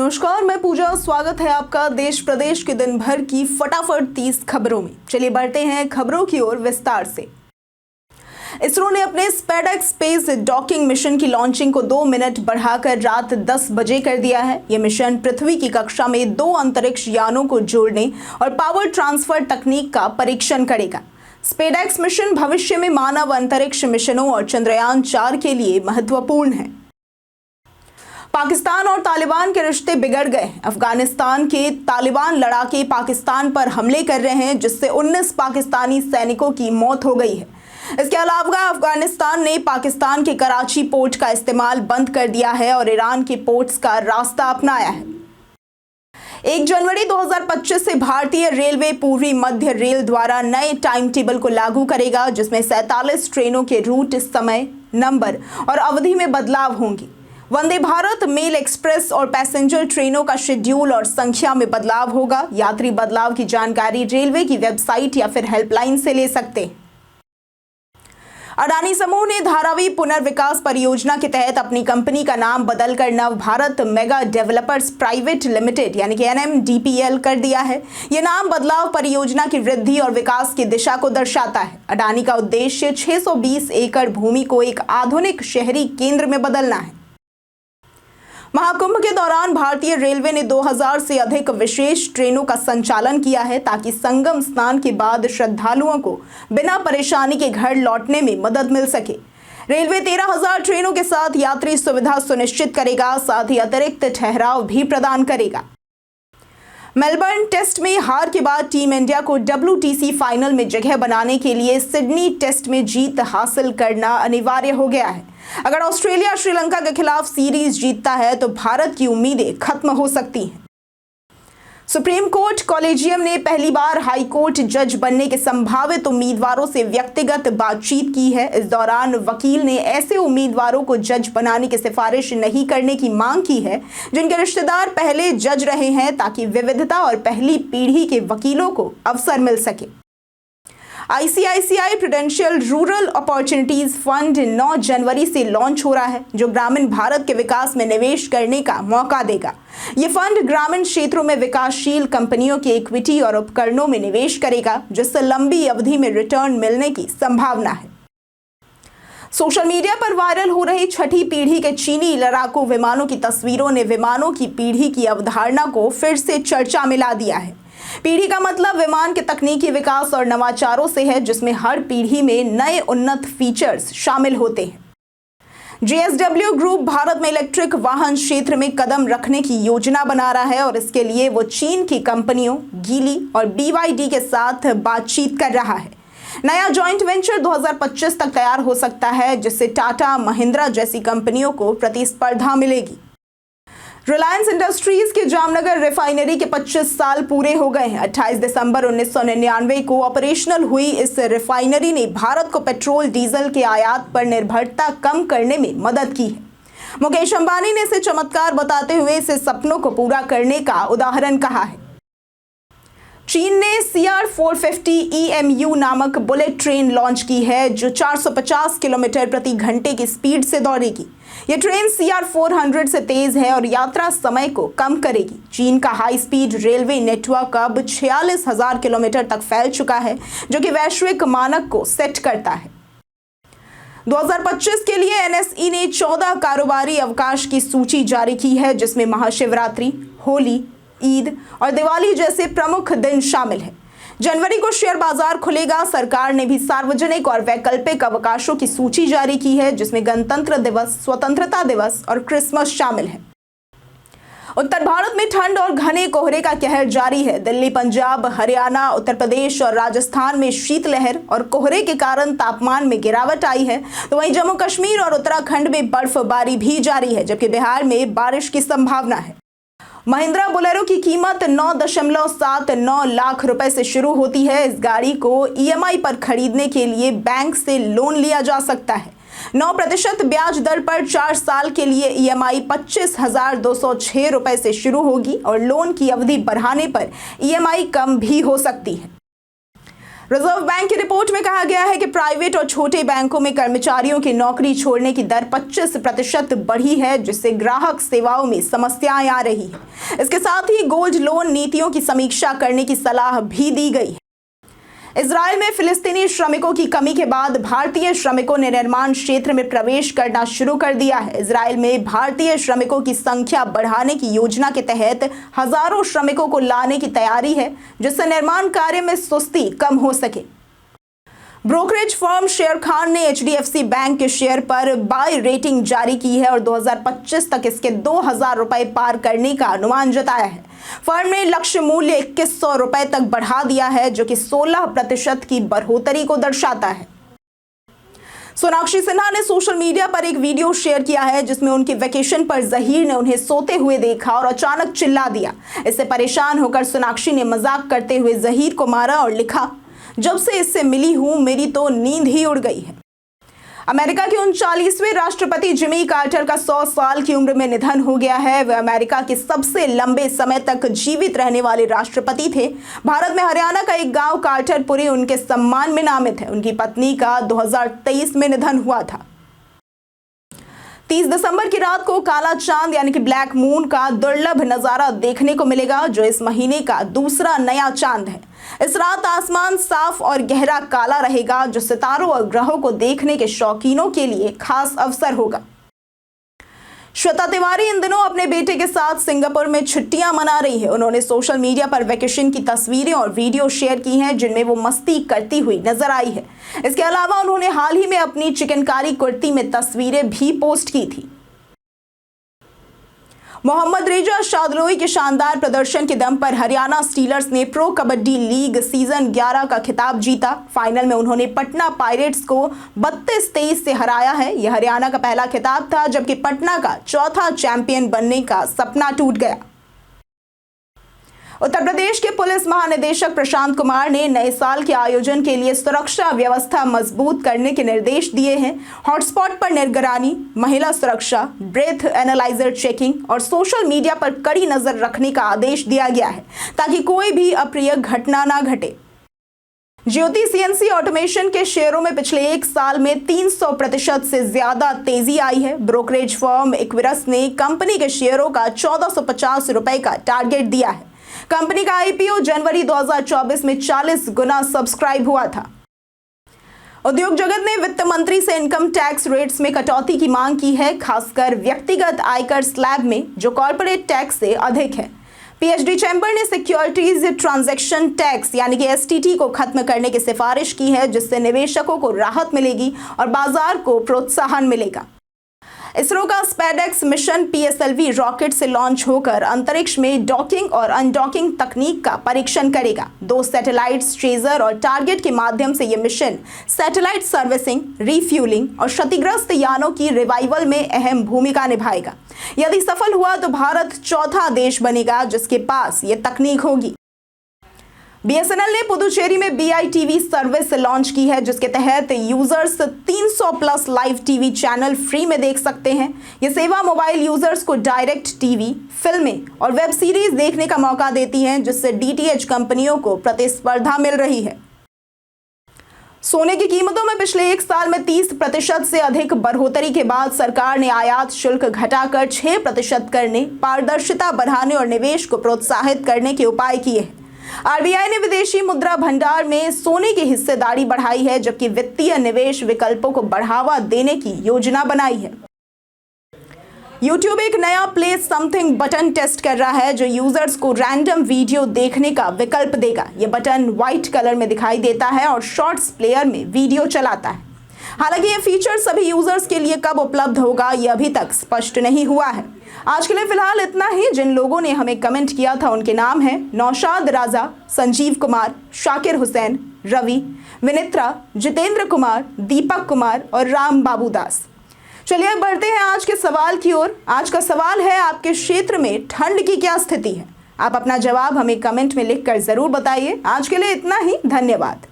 नमस्कार, मैं पूजा। स्वागत है आपका देश प्रदेश के दिन भर की फटाफट 30 खबरों में। चलिए बढ़ते हैं खबरों की ओर विस्तार से। इसरो ने अपने स्पेडएक्स स्पेस डॉकिंग मिशन की लॉन्चिंग को 2 मिनट बढ़ाकर रात 10 बजे कर दिया है। यह मिशन पृथ्वी की कक्षा में 2 अंतरिक्ष यानों को जोड़ने और पावर ट्रांसफर तकनीक का परीक्षण करेगा। स्पेडएक्स मिशन भविष्य में मानव अंतरिक्ष मिशनों और चंद्रयान 4 के लिए महत्वपूर्ण है। पाकिस्तान और तालिबान के रिश्ते बिगड़ गए। अफगानिस्तान के तालिबान लड़ाके पाकिस्तान पर हमले कर रहे हैं, जिससे 19 पाकिस्तानी सैनिकों की मौत हो गई है। इसके अलावा अफगानिस्तान ने पाकिस्तान के कराची पोर्ट का इस्तेमाल बंद कर दिया है और ईरान के पोर्ट्स का रास्ता अपनाया है। 1 जनवरी 2025 से भारतीय रेलवे पूर्वी मध्य रेल द्वारा नए टाइम टेबल को लागू करेगा, जिसमें 47 ट्रेनों के रूट, समय, नंबर और अवधि में बदलाव होंगे। वंदे भारत, मेल एक्सप्रेस और पैसेंजर ट्रेनों का शेड्यूल और संख्या में बदलाव होगा। यात्री बदलाव की जानकारी रेलवे की वेबसाइट या फिर हेल्पलाइन से ले सकते हैं। अडानी समूह ने धारावी पुनर्विकास परियोजना के तहत अपनी कंपनी का नाम बदलकर नव Bharat mega developers private limited यानी कि NMDPL कर दिया है। यह नाम बदलाव परियोजना की वृद्धि और विकास की दिशा को दर्शाता है। अडानी का उद्देश्य 620 एकड़ भूमि को एक आधुनिक शहरी केंद्र में बदलना है। महाकुंभ के दौरान भारतीय रेलवे ने 2000 से अधिक विशेष ट्रेनों का संचालन किया है, ताकि संगम स्नान के बाद श्रद्धालुओं को बिना परेशानी के घर लौटने में मदद मिल सके। रेलवे 13,000 ट्रेनों के साथ यात्री सुविधा सुनिश्चित करेगा, साथ ही अतिरिक्त ठहराव भी प्रदान करेगा। मेलबर्न टेस्ट में हार के बाद टीम इंडिया को WTC फाइनल में जगह बनाने के लिए सिडनी टेस्ट में जीत हासिल करना अनिवार्य हो गया है। अगर ऑस्ट्रेलिया श्रीलंका के खिलाफ सीरीज जीतता है तो भारत की उम्मीदें खत्म हो सकती हैं। सुप्रीम कोर्ट कॉलेजियम ने पहली बार हाई कोर्ट जज बनने के संभावित उम्मीदवारों से व्यक्तिगत बातचीत की है। इस दौरान वकील ने ऐसे उम्मीदवारों को जज बनाने की सिफारिश नहीं करने की मांग की है जिनके रिश्तेदार पहले जज रहे हैं, ताकि विविधता और पहली पीढ़ी के वकीलों को अवसर मिल सके। ICICI prudential rural opportunities fund 9 जनवरी से लॉन्च हो रहा है, जो ग्रामीण भारत के विकास में निवेश करने का मौका देगा। ये फंड ग्रामीण क्षेत्रों में विकासशील कंपनियों के इक्विटी और उपकरणों में निवेश करेगा, जिससे लंबी अवधि में रिटर्न मिलने की संभावना है। सोशल मीडिया पर वायरल हो रही 6ठी पीढ़ी के चीनी लड़ाकू विमानों की तस्वीरों ने विमानों की पीढ़ी की अवधारणा को फिर से चर्चा में ला दिया है। पीढ़ी का मतलब विमान के तकनीकी विकास और नवाचारों से है, जिसमें हर पीढ़ी में नए उन्नत फीचर्स शामिल होते हैं। JSW ग्रुप भारत में इलेक्ट्रिक वाहन क्षेत्र में कदम रखने की योजना बना रहा है और इसके लिए वो चीन की कंपनियों गीली और BYD के साथ बातचीत कर रहा है। नया जॉइंट वेंचर 2025 तक तैयार हो सकता है, जिससे टाटा, महिंद्रा जैसी कंपनियों को प्रतिस्पर्धा मिलेगी। रिलायंस इंडस्ट्रीज के जामनगर रिफाइनरी के 25 साल पूरे हो गए हैं। 28 दिसंबर 1999 को ऑपरेशनल हुई इस रिफाइनरी ने भारत को पेट्रोल डीजल के आयात पर निर्भरता कम करने में मदद की है। मुकेश अंबानी ने इसे चमत्कार बताते हुए इसे सपनों को पूरा करने का उदाहरण कहा है। चीन ने CR450 EMU नामक बुलेट ट्रेन लॉन्च की है, जो 450 किलोमीटर प्रति घंटे की स्पीड से दौड़ेगी। यह ट्रेन CR400 से तेज है और यात्रा समय को कम करेगी। चीन का हाई स्पीड रेलवे नेटवर्क अब 46,000 किलोमीटर तक फैल चुका है, जो कि वैश्विक मानक को सेट करता है। 2025 के लिए NSE ने 14 कारोबारी अवकाश की सूची जारी की है, जिसमें महाशिवरात्रि, होली, ईद और दिवाली जैसे प्रमुख दिन शामिल हैं। जनवरी को शेयर बाजार खुलेगा। सरकार ने भी सार्वजनिक और वैकल्पिक अवकाशों की सूची जारी की है, जिसमें गणतंत्र दिवस, स्वतंत्रता दिवस और क्रिसमस शामिल है। उत्तर भारत में ठंड और घने कोहरे का कहर जारी है। दिल्ली, पंजाब, हरियाणा, उत्तर प्रदेश और राजस्थान में शीतलहर और कोहरे के कारण तापमान में गिरावट आई है, तो वहीं जम्मू कश्मीर और उत्तराखंड में बर्फबारी भी जारी है, जबकि बिहार में बारिश की संभावना है। महिंद्रा बोलेरो की कीमत 9.79 लाख रुपए से शुरू होती है। इस गाड़ी को EMI पर खरीदने के लिए बैंक से लोन लिया जा सकता है। 9% ब्याज दर पर 4 साल के लिए EMI 25,206 रुपए से शुरू होगी और लोन की अवधि बढ़ाने पर EMI कम भी हो सकती है। रिजर्व बैंक की रिपोर्ट में कहा गया है कि प्राइवेट और छोटे बैंकों में कर्मचारियों की नौकरी छोड़ने की दर 25% बढ़ी है, जिससे ग्राहक सेवाओं में समस्याएं आ रही है। इसके साथ ही गोल्ड लोन नीतियों की समीक्षा करने की सलाह भी दी गई है। इजरायल में फिलिस्तीनी श्रमिकों की कमी के बाद भारतीय श्रमिकों ने निर्माण क्षेत्र में प्रवेश करना शुरू कर दिया है। इजरायल में भारतीय श्रमिकों की संख्या बढ़ाने की योजना के तहत हजारों श्रमिकों को लाने की तैयारी है, जिससे निर्माण कार्य में सुस्ती कम हो सके। ब्रोकरेज फर्म शेयर खान ने HDFC बैंक के शेयर पर बाय रेटिंग जारी की है और 2025 तक इसके 2000 रुपए पार करने का अनुमान जताया है। फर्म ने लक्ष्य मूल्य 2100 रुपए तक बढ़ा दिया है, जो कि 16% की बढ़ोतरी को दर्शाता है। सोनाक्षी सिन्हा ने सोशल मीडिया पर एक वीडियो शेयर किया है, जिसमें उनकी वेकेशन पर जहीर ने उन्हें सोते हुए देखा और अचानक चिल्ला दिया। इससे परेशान होकर सोनाक्षी ने मजाक करते हुए जहीर को मारा और लिखा, जब से इससे मिली हूं मेरी तो नींद ही उड़ गई है। अमेरिका के 39वें राष्ट्रपति जिमी कार्टर का 100 साल की उम्र में निधन हो गया है। वे अमेरिका के सबसे लंबे समय तक जीवित रहने वाले राष्ट्रपति थे। भारत में हरियाणा का एक गांव कार्टरपुरी उनके सम्मान में नामित है। उनकी पत्नी का 2023 में निधन हुआ था। 30 दिसंबर की रात को काला चांद यानी कि ब्लैक मून का दुर्लभ नजारा देखने को मिलेगा, जो इस महीने का दूसरा नया चांद है। इस रात आसमान साफ और गहरा काला रहेगा, जो सितारों और ग्रहों को देखने के शौकीनों के लिए खास अवसर होगा। श्वेता तिवारी इन दिनों अपने बेटे के साथ सिंगापुर में छुट्टियां मना रही है। उन्होंने सोशल मीडिया पर वेकेशन की तस्वीरें और वीडियो शेयर की हैं, जिनमें वो मस्ती करती हुई नजर आई है। इसके अलावा उन्होंने हाल ही में अपनी चिकनकारी कुर्ती में तस्वीरें भी पोस्ट की थी। मोहम्मद रेजा शादलोई के शानदार प्रदर्शन के दम पर हरियाणा स्टीलर्स ने प्रो कबड्डी लीग सीजन 11 का खिताब जीता। फाइनल में उन्होंने पटना पायरेट्स को 32-23 से हराया है। यह हरियाणा का पहला खिताब था, जबकि पटना का चौथा चैंपियन बनने का सपना टूट गया। उत्तर प्रदेश के पुलिस महानिदेशक प्रशांत कुमार ने नए साल के आयोजन के लिए सुरक्षा व्यवस्था मजबूत करने के निर्देश दिए हैं। हॉटस्पॉट पर निगरानी, महिला सुरक्षा, ब्रेथ एनालाइजर चेकिंग और सोशल मीडिया पर कड़ी नजर रखने का आदेश दिया गया है, ताकि कोई भी अप्रिय घटना ना घटे। ज्योति CNC ऑटोमेशन के शेयरों में पिछले एक साल में 300% से ज्यादा तेजी आई है। ब्रोकरेज फर्म इक्विरस ने कंपनी के शेयरों का 1450 रुपए का टारगेट दिया है। कंपनी का IPO जनवरी 2024 में 40 गुना सब्सक्राइब हुआ था। उद्योग जगत ने वित्त मंत्री से इनकम टैक्स रेट्स में कटौती की मांग की है, खासकर व्यक्तिगत आयकर स्लैब में, जो कॉर्पोरेट टैक्स से अधिक है। PhD चैम्बर ने सिक्योरिटीज ट्रांजैक्शन टैक्स यानी कि STT को खत्म करने की सिफारिश की है, जिससे निवेशकों को राहत मिलेगी और बाजार को प्रोत्साहन मिलेगा। इसरो का स्पेडेक्स मिशन PSLV रॉकेट से लॉन्च होकर अंतरिक्ष में डॉकिंग और अनडॉकिंग तकनीक का परीक्षण करेगा। 2 सैटेलाइट्स ट्रेजर और टारगेट के माध्यम से यह मिशन सैटेलाइट सर्विसिंग, रिफ्यूलिंग और क्षतिग्रस्त यानों की रिवाइवल में अहम भूमिका निभाएगा। यदि सफल हुआ तो भारत चौथा देश बनेगा जिसके पास यह तकनीक होगी। BSNL ने पुदुचेरी में BITV सर्विस लॉन्च की है, जिसके तहत users 300+ live TV channel free में देख सकते हैं। यह सेवा मोबाइल यूजर्स को डायरेक्ट टीवी, फिल्में और वेब सीरीज देखने का मौका देती है, जिससे DTH कंपनियों को प्रतिस्पर्धा मिल रही है। सोने की कीमतों में पिछले एक साल में 30% से अधिक बढ़ोतरी के बाद सरकार ने आयात शुल्क घटाकर 6% करने, पारदर्शिता बढ़ाने और निवेश को प्रोत्साहित करने के उपाय किए हैं। RBI ने विदेशी मुद्रा भंडार में सोने की हिस्सेदारी बढ़ाई है, जबकि वित्तीय निवेश विकल्पों को बढ़ावा देने की योजना बनाई है। YouTube एक नया प्ले समथिंग बटन टेस्ट कर रहा है, जो यूजर्स को रैंडम वीडियो देखने का विकल्प देगा। यह बटन व्हाइट कलर में दिखाई देता है और शॉर्ट्स प्लेयर में वीडियो चलाता है। हालांकि यह फीचर सभी यूजर्स के लिए कब उपलब्ध होगा, यह अभी तक स्पष्ट नहीं हुआ है। आज के लिए फिलहाल इतना ही। जिन लोगों ने हमें कमेंट किया था उनके नाम हैं नौशाद राजा, संजीव कुमार, शाकिर हुसैन, रवि, विनित्रा, जितेंद्र कुमार, दीपक कुमार और राम बाबू दास। चलिए अब बढ़ते हैं आज के सवाल की ओर। आज का सवाल है, आपके क्षेत्र में ठंड की क्या स्थिति है? आप अपना जवाब हमें कमेंट में लिखकर जरूर बताइए। आज के लिए इतना ही, धन्यवाद।